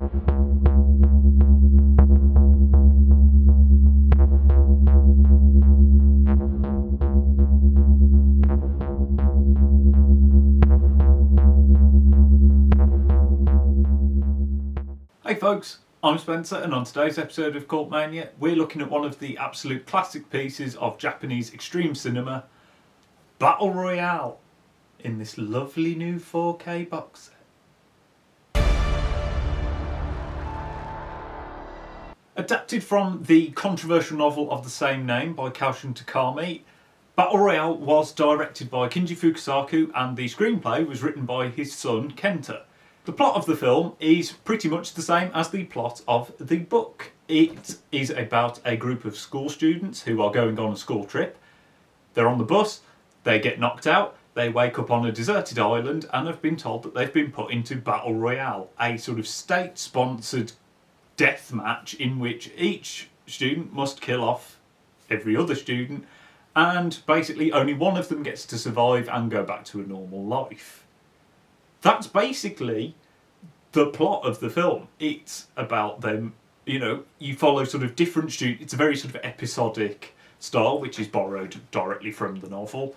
Hey folks, I'm Spencer, and on today's episode of Cult Mania, we're looking at one of the absolute classic pieces of Japanese extreme cinema, Battle Royale, in this lovely new 4K box set. Adapted from the controversial novel of the same name by Kaushin Takami, Battle Royale was directed by Kinji Fukasaku and the screenplay was written by his son Kenta. The plot of the film is pretty much the same as the plot of the book. It is about a group of school students who are going on a school trip. They're on the bus, they get knocked out, they wake up on a deserted island and have been told that they've been put into Battle Royale, a sort of state-sponsored death match in which each student must kill off every other student, and basically only one of them gets to survive and go back to a normal life. That's basically the plot of the film. It's about them, you follow sort of different students. It's a very sort of episodic style, which is borrowed directly from the novel.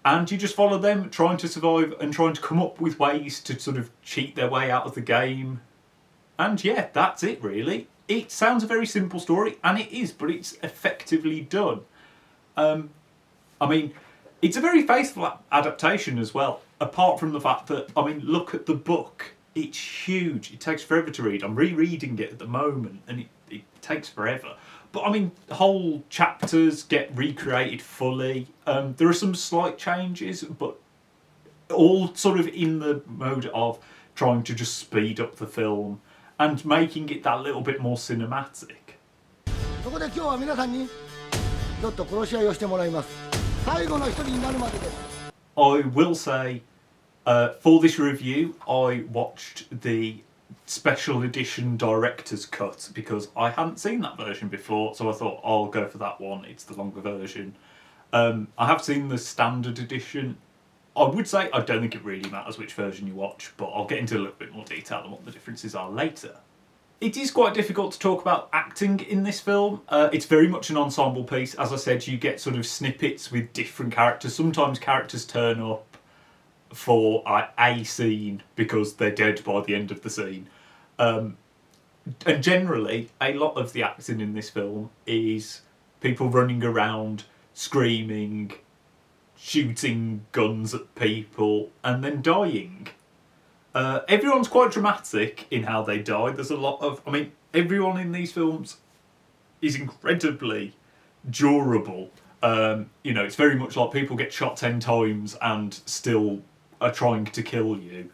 And you just follow them trying to survive and trying to come up with ways to sort of cheat their way out of the game. And yeah, that's it really. It sounds a very simple story, and it is, but it's effectively done. It's a very faithful adaptation as well. Apart from the fact that, look at the book. It's huge. It takes forever to read. I'm rereading it at the moment, and it takes forever. But, whole chapters get recreated fully. There are some slight changes, but all sort of in the mode of trying to just speed up the film and making it that little bit more cinematic. I will say, for this review, I watched the special edition director's cut because I hadn't seen that version before, so I thought I'll go for that one. It's the longer version. I have seen the standard edition. I would say I don't think it really matters which version you watch, but I'll get into a little bit more detail on what the differences are later. It is quite difficult to talk about acting in this film. It's very much an ensemble piece. As I said, you get sort of snippets with different characters. Sometimes characters turn up for a scene because they're dead by the end of the scene. And generally, a lot of the acting in this film is people running around, screaming, shooting guns at people, and then dying. Everyone's quite dramatic in how they die. There's a lot of... everyone in these films is incredibly durable. It's very much like people get shot 10 times and still are trying to kill you.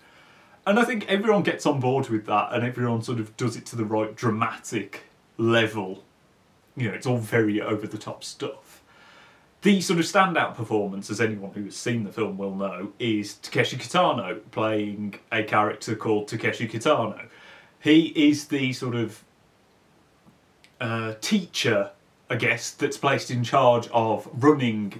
And I think everyone gets on board with that, and everyone sort of does it to the right dramatic level. It's all very over-the-top stuff. The sort of standout performance, as anyone who has seen the film will know, is Takeshi Kitano playing a character called Takeshi Kitano. He is the sort of teacher, I guess, that's placed in charge of running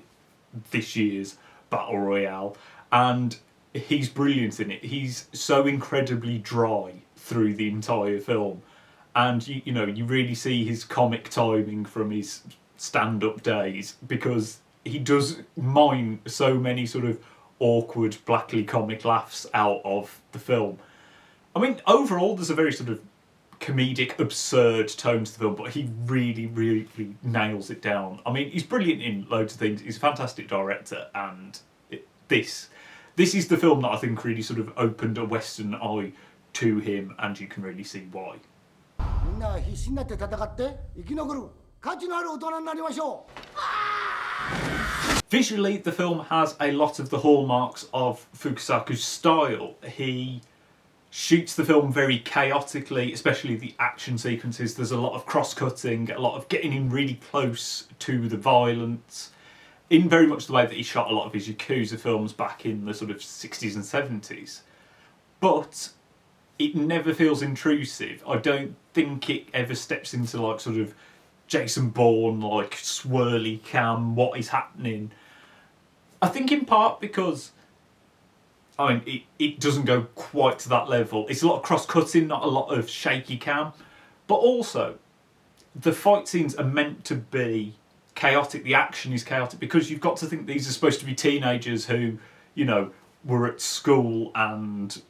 this year's Battle Royale, and he's brilliant in it. He's so incredibly dry through the entire film, and you really see his comic timing from his stand-up days, because he does mine so many sort of awkward, blackly comic laughs out of the film. Overall, there's a very sort of comedic, absurd tone to the film, but he really, really, really nails it down. He's brilliant in loads of things. He's a fantastic director, and this is the film that I think really sort of opened a Western eye to him, and you can really see why. Visually, the film has a lot of the hallmarks of Fukasaku's style. He shoots the film very chaotically, especially the action sequences. There's a lot of cross-cutting, a lot of getting in really close to the violence, in very much the way that he shot a lot of his Yakuza films back in the sort of 60s and 70s. But it never feels intrusive. I don't think it ever steps into like sort of Jason Bourne, like swirly cam, what is happening. I think in part because I mean, it doesn't go quite to that level. It's a lot of cross-cutting, not a lot of shaky cam. But also, the fight scenes are meant to be chaotic. The action is chaotic because you've got to think these are supposed to be teenagers who, you know, were at school and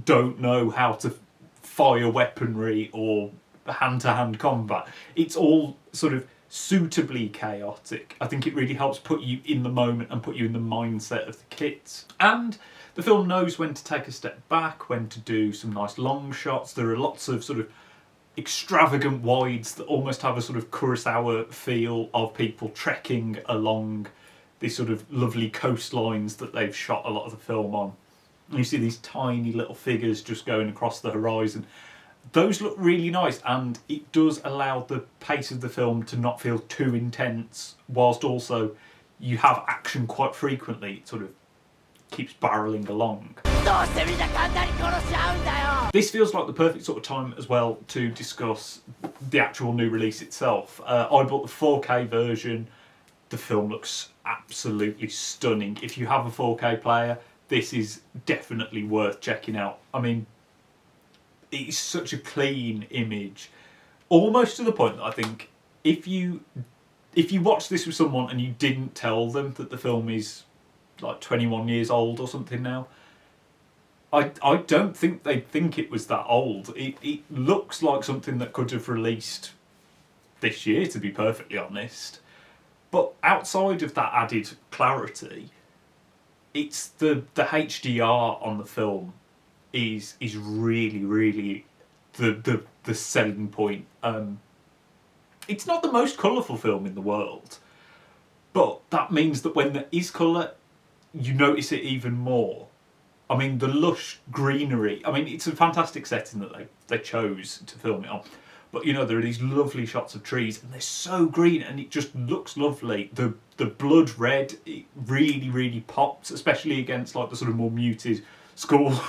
don't know how to fire weaponry or hand-to-hand combat. It's all sort of suitably chaotic. I think it really helps put you in the moment and put you in the mindset of the kids. And the film knows when to take a step back, when to do some nice long shots. There are lots of sort of extravagant wides that almost have a sort of Kurosawa feel of people trekking along these sort of lovely coastlines that they've shot a lot of the film on. And you see these tiny little figures just going across the horizon. Those look really nice, and it does allow the pace of the film to not feel too intense, whilst also you have action quite frequently. It sort of keeps barreling along. This feels like the perfect sort of time as well to discuss the actual new release itself. I bought the 4K version. The film looks absolutely stunning. If you have a 4K player, this is definitely worth checking out. I mean, it's such a clean image, almost to the point that I think if you watch this with someone and you didn't tell them that the film is like 21 years old or something now, I don't think they'd think it was that old. It looks like something that could have released this year, to be perfectly honest. But outside of that added clarity, it's the HDR on the film is really the selling point. It's not the most colourful film in the world, but that means that when there is colour, you notice it even more. I mean, the lush greenery. I mean, it's a fantastic setting that they chose to film it on. But, you know, there are these lovely shots of trees, and they're so green, and it just looks lovely. The blood red, it really pops, especially against, like, the sort of more muted school.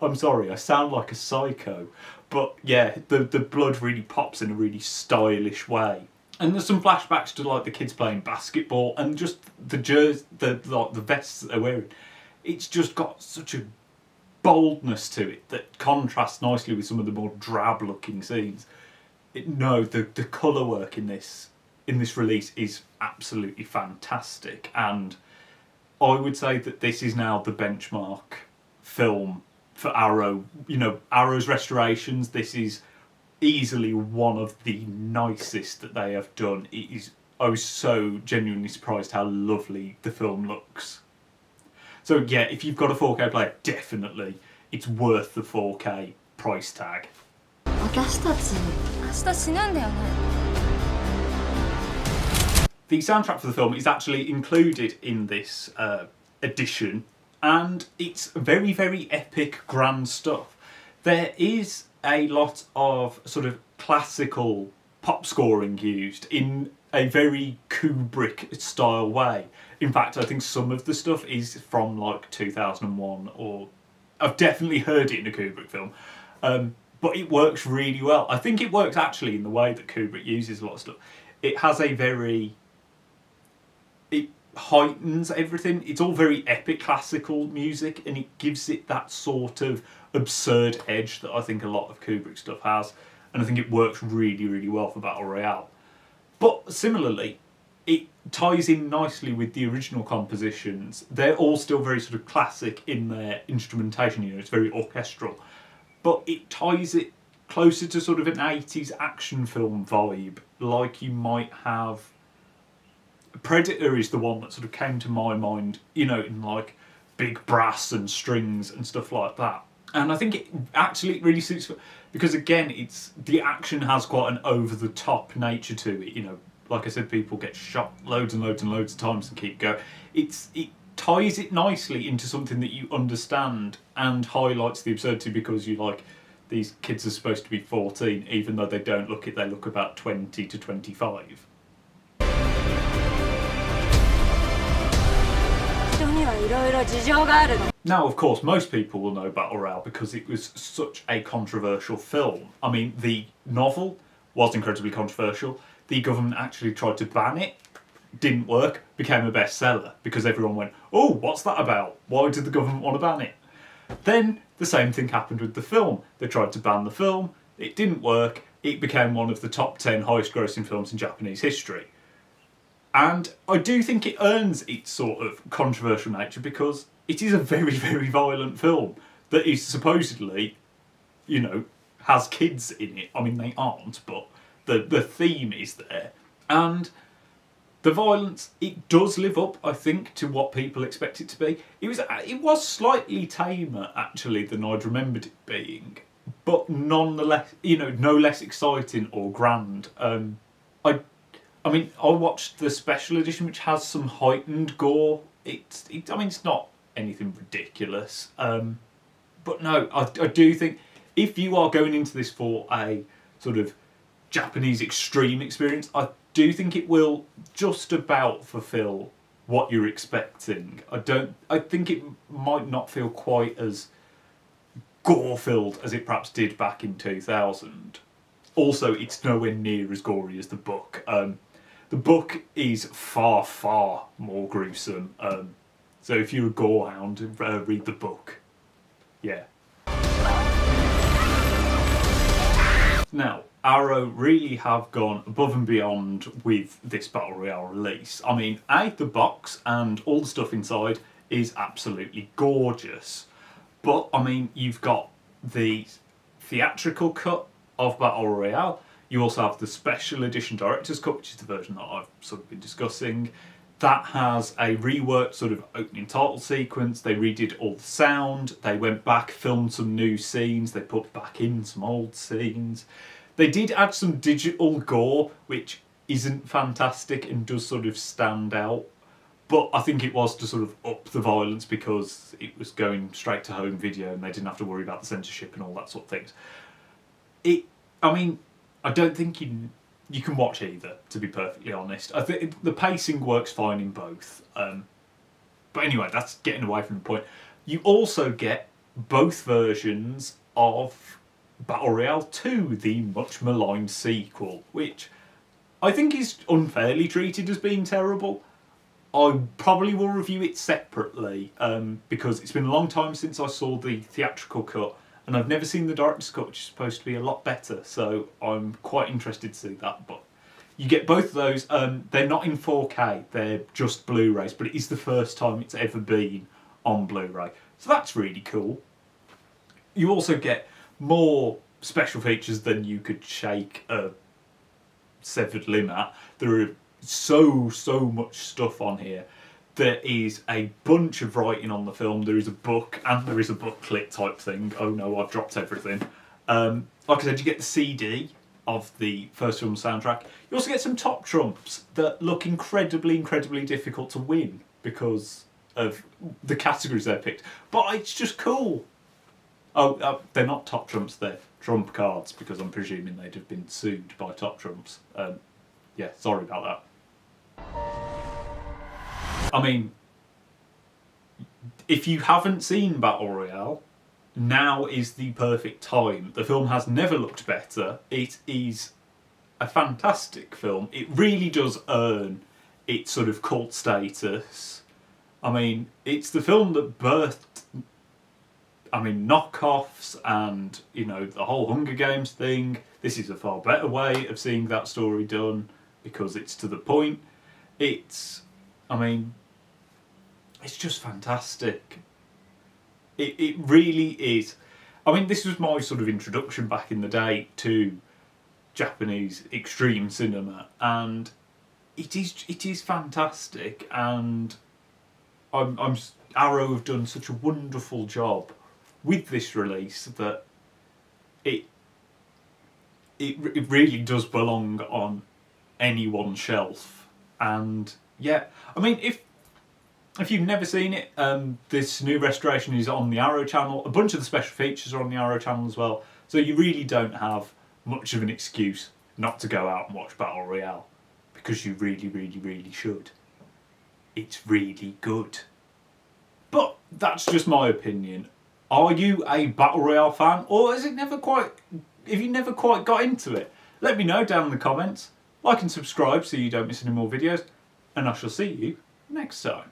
I'm sorry, I sound like a psycho. But, yeah, the blood really pops in a really stylish way. And there's some flashbacks to, like, the kids playing basketball, and just the vests that they're wearing. It's just got such a boldness to it that contrasts nicely with some of the more drab-looking scenes. The colour work in this release is absolutely fantastic, and I would say that this is now the benchmark film for Arrow. You know, Arrow's restorations, this is easily one of the nicest that they have done. I was so genuinely surprised how lovely the film looks. So yeah, if you've got a 4K player, definitely it's worth the 4K price tag. The soundtrack for the film is actually included in this edition, and it's very epic, grand stuff. There is a lot of sort of classical pop scoring used in a very Kubrick style way. In fact, I think some of the stuff is from like 2001, or I've definitely heard it in a Kubrick film. But it works really well. I think it works actually in the way that Kubrick uses a lot of stuff. It has it heightens everything. It's all very epic classical music, and it gives it that sort of absurd edge that I think a lot of Kubrick stuff has. And I think it works really well for Battle Royale. But similarly, it ties in nicely with the original compositions. They're all still very sort of classic in their instrumentation, you know, it's very orchestral. But it ties it closer to sort of an 80s action film vibe, like you might have. Predator is the one that sort of came to my mind, you know, in like big brass and strings and stuff like that. And I think it actually really suits, because again, the action has quite an over-the-top nature to it. You know, like I said, people get shot loads and loads of times and keep going. It ties it nicely into something that you understand and highlights the absurdity, because you like, these kids are supposed to be 14, even though they don't look it. They look about 20 to 25. Now, of course, most people will know Battle Royale because it was such a controversial film. I mean, the novel was incredibly controversial. The government actually tried to ban it didn't work, became a bestseller because everyone went, oh, what's that about? Why did the government want to ban it? Then the same thing happened with the film. They tried to ban the film, it didn't work, it became one of the top 10 highest grossing films in Japanese history. And I do think it earns its sort of controversial nature because it is a very, very violent film that is supposedly, you know, has kids in it. I mean, they aren't, but the theme is there. And the violence, it does live up, I think, to what people expect it to be. It was slightly tamer, actually, than I'd remembered it being, but nonetheless, you know, no less exciting or grand. I mean, I watched the special edition, which has some heightened gore. I mean, it's not anything ridiculous, but no, I do think if you are going into this for a sort of Japanese extreme experience, I do think it will just about fulfill what you're expecting. I think it might not feel quite as gore-filled as it perhaps did back in 2000. Also, it's nowhere near as gory as the book. The book is far, far more gruesome. So if you're a gorehound, read the book. Yeah. Now, Arrow really have gone above and beyond with this Battle Royale release. I mean, the box and all the stuff inside is absolutely gorgeous. But, I mean, you've got the theatrical cut of Battle Royale. You also have the special edition director's cut, which is the version that I've sort of been discussing. That has a reworked sort of opening title sequence. They redid all the sound. They went back, filmed some new scenes. They put back in some old scenes. They did add some digital gore, which isn't fantastic and does sort of stand out. But I think it was to sort of up the violence because it was going straight to home video and they didn't have to worry about the censorship and all that sort of things. I mean, I don't think you can watch either, to be perfectly honest. I think the pacing works fine in both. But anyway, that's getting away from the point. You also get both versions of Battle Royale 2, the much maligned sequel, which I think is unfairly treated as being terrible. I probably will review it separately because it's been a long time since I saw the theatrical cut and I've never seen the director's cut, which is supposed to be a lot better, so I'm quite interested to see that. But you get both of those. They're not in 4K, they're just Blu-rays, but it is the first time it's ever been on Blu-ray, so that's really cool. You also get more special features than you could shake a severed limb at. There are so much stuff on here. There is a bunch of writing on the film. There is a book and there is a booklet type thing. Oh no, I've dropped everything. Like I said, you get the CD of the first film soundtrack. You also get some top trumps that look incredibly difficult to win because of the categories they've picked. But it's just cool. Oh, they're not top trumps, they're trump cards because I'm presuming they'd have been sued by top trumps. Yeah, sorry about that. I mean, if you haven't seen Battle Royale, now is the perfect time. The film has never looked better. It is a fantastic film. It really does earn its sort of cult status. I mean, it's the film that birthed, knockoffs and, you know, the whole Hunger Games thing. This is a far better way of seeing that story done because it's to the point. It's just fantastic. It really is. I mean, this was my sort of introduction back in the day to Japanese extreme cinema, and it is fantastic. And Arrow have done such a wonderful job with this release that it really does belong on anyone's shelf. And yeah, I mean, if you've never seen it, this new restoration is on the Arrow channel. A bunch of the special features are on the Arrow channel as well. So you really don't have much of an excuse not to go out and watch Battle Royale. Because you really should. It's really good. But that's just my opinion. Are you a Battle Royale fan? Or have you never quite got into it? Let me know down in the comments. Like and subscribe so you don't miss any more videos. and I shall see you next time.